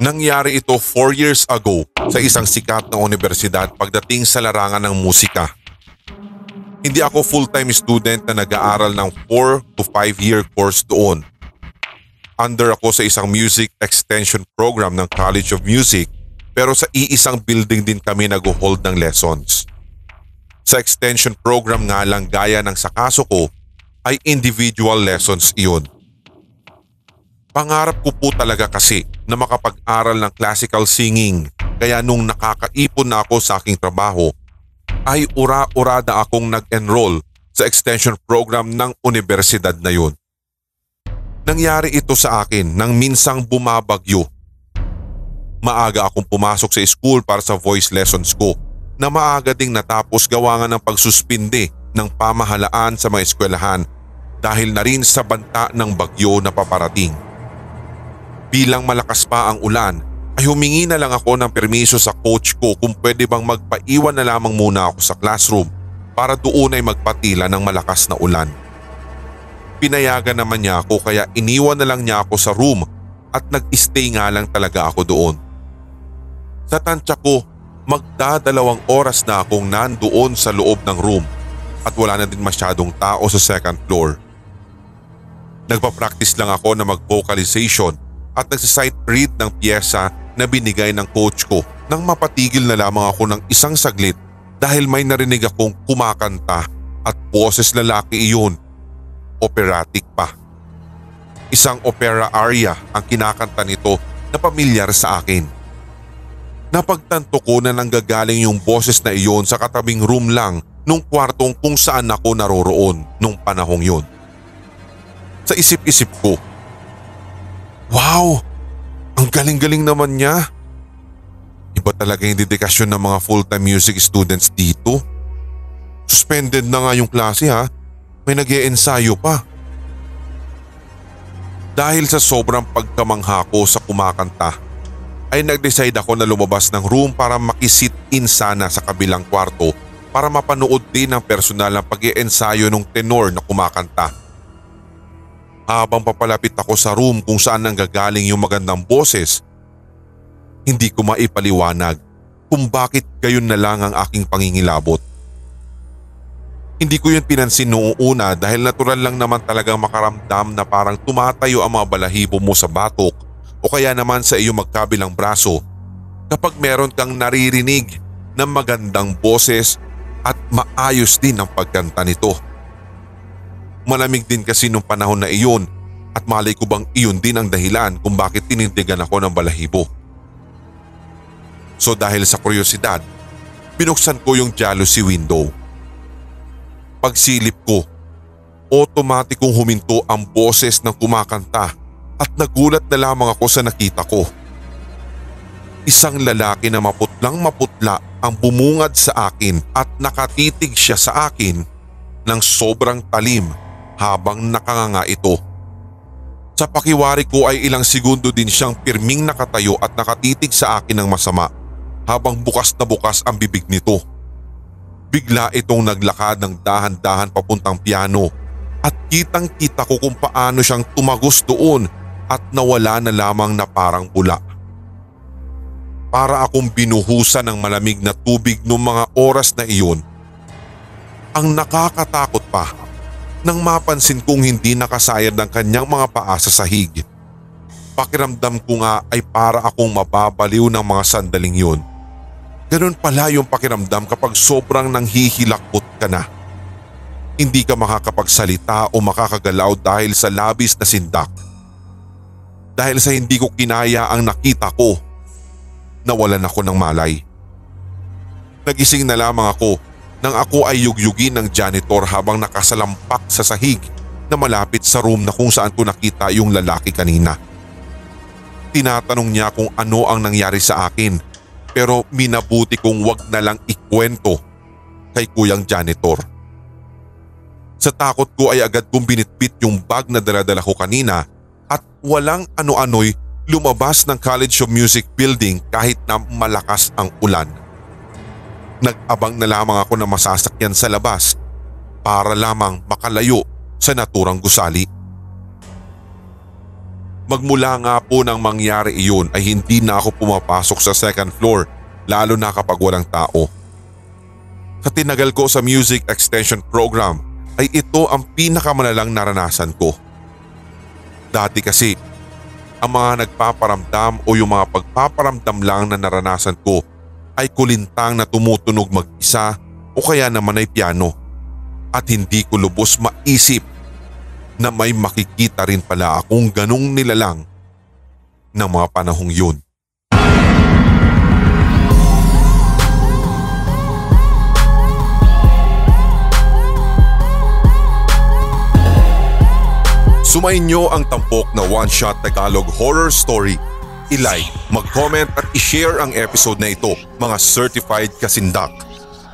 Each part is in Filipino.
Nangyari ito 4 years ago sa isang sikat na universidad pagdating sa larangan ng musika. Hindi ako full-time student na nag-aaral ng 4 to 5-year course doon. Under ako sa isang music extension program ng College of Music, pero sa iisang building din kami nag-hold ng lessons. Sa extension program nga lang gaya ng sa kaso ko ay individual lessons iyon. Pangarap ko po talaga kasi na makapag-aral ng classical singing, kaya nung nakakaipon na ako sa aking trabaho ay ura-urada akong nag-enroll sa extension program ng universidad na yun. Nangyari ito sa akin nang minsang bumabagyo. Maaga akong pumasok sa school para sa voice lessons ko na maaga ding natapos gawa nga ng pagsuspinde ng pamahalaan sa mga eskwelahan dahil na rin sa banta ng bagyo na paparating. Bilang malakas pa ang ulan ay humingi na lang ako ng permiso sa coach ko kung pwede bang magpaiwan na lamang muna ako sa classroom para doon ay magpatila ng malakas na ulan. Pinayagan naman niya ako kaya iniwan na lang niya ako sa room at nag-stay nga lang talaga ako doon. Sa tansya ko, magdadalawang oras na akong nandoon sa loob ng room at wala na din masyadong tao sa second floor. Nagpa-practice lang ako na mag-vocalization at nagsisight read ng piyesa na binigay ng coach ko nang mapatigil na lamang ako ng isang saglit dahil may narinig akong kumakanta at boses lalaki iyon. Operatic pa. Isang opera aria ang kinakanta nito na pamilyar sa akin. Napagtanto ko na nanggagaling yung boses na iyon sa katabing room lang nung kwartong kung saan ako naroroon nung panahong yun. Sa isip-isip ko, wow! Ang galing-galing naman niya. Iba talaga yung dedikasyon ng mga full-time music students dito. Suspended na nga yung klase ha. May nag-e-ensayo pa. Dahil sa sobrang pagkamangha ko sa kumakanta, ay nag-decide ako na lumabas ng room para makisit-in sana sa kabilang kwarto para mapanood din ng personal ang pag-e-ensayo ng tenor na kumakanta. Habang papalapit ako sa room kung saan nanggagaling yung magandang boses, hindi ko maipaliwanag kung bakit gayon na lang ang aking pangingilabot. Hindi ko yun pinansin noong una dahil natural lang naman talagang makaramdam na parang tumatayo ang mga balahibo mo sa batok o kaya naman sa iyong magkabilang braso kapag meron kang naririnig ng magandang boses at maayos din ang pagkanta nito. Malamig din kasi nung panahon na iyon at malay ko bang iyon din ang dahilan kung bakit tinindigan ako ng balahibo. So dahil sa kuryosidad, binuksan ko yung jealousy window. Pagsilip ko, otomatikong huminto ang boses ng kumakanta at nagulat na lamang ako sa nakita ko. Isang lalaki na maputlang maputla ang bumungad sa akin at nakatitig siya sa akin ng sobrang talim habang nakanganga ito. Sa pakiwari ko ay ilang segundo din siyang pirming nakatayo at nakatitig sa akin ng masama habang bukas na bukas ang bibig nito. Bigla itong naglakad ng dahan-dahan papuntang piano at kitang-kita ko kung paano siyang tumagos doon at nawala na lamang na parang bula. Para akong binuhusan ng malamig na tubig noong mga oras na iyon. Ang nakakatakot pa, nang mapansin kong hindi nakasayad ng kanyang mga paa sa sahig. Pakiramdam ko nga ay para akong mababaliw ng mga sandaling yun. Ganun pala yung pakiramdam kapag sobrang nanghihilakbot ka na. Hindi ka makakapagsalita o makakagalaw dahil sa labis na sindak. Dahil sa hindi ko kinaya ang nakita ko, nawalan ako ng malay. Nagising na lamang ako nang ako ay yugyugin ng janitor habang nakasalampak sa sahig na malapit sa room na kung saan ko nakita yung lalaki kanina. Tinatanong niya kung ano ang nangyari sa akin pero minabuti kong wag na lang ikwento kay kuyang janitor. Sa takot ko ay agad kong binitbit yung bag na daladala ko kanina at walang ano-ano'y lumabas ng College of Music building kahit na malakas ang ulan. Nag-abang na lamang ako na masasakyan sa labas para lamang makalayo sa naturang gusali. Magmula nga po nang mangyari iyon ay hindi na ako pumapasok sa second floor, lalo na kapag walang tao. Sa tinagal ko sa music extension program ay ito ang pinakamalalang naranasan ko. Dati kasi, ang mga nagpaparamdam o yung mga pagpaparamdam lang na naranasan ko ay kulintang na tumutunog mag-isa o kaya naman ay piano. At hindi ko lubos maisip na may makikita rin pala akong ganong nilalang ng mga panahong yun. Sumainyo ang tampok na one-shot Tagalog horror story. I-like, mag-comment at i-share ang episode na ito, mga certified kasindak.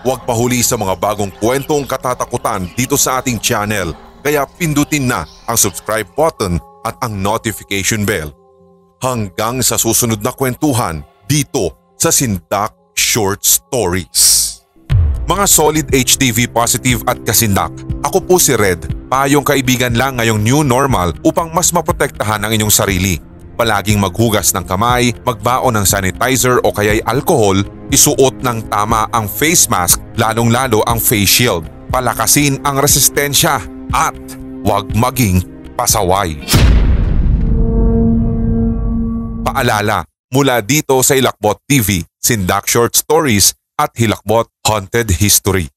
Huwag pahuli sa mga bagong kwentong katatakutan dito sa ating channel, kaya pindutin na ang subscribe button at ang notification bell. Hanggang sa susunod na kwentuhan dito sa Sindak Short Stories. Mga solid HTV positive at kasindak, ako po si Red, payong kaibigan lang ngayong new normal upang mas maprotektahan ang inyong sarili. Palaging maghugas ng kamay, magbaon ng sanitizer o kaya'y alcohol, isuot ng tama ang face mask, lalong-lalo ang face shield. Palakasin ang resistensya at huwag maging pasaway. Paalala, mula dito sa Hilakbot TV, Sindak Short Stories at Hilakbot Haunted History.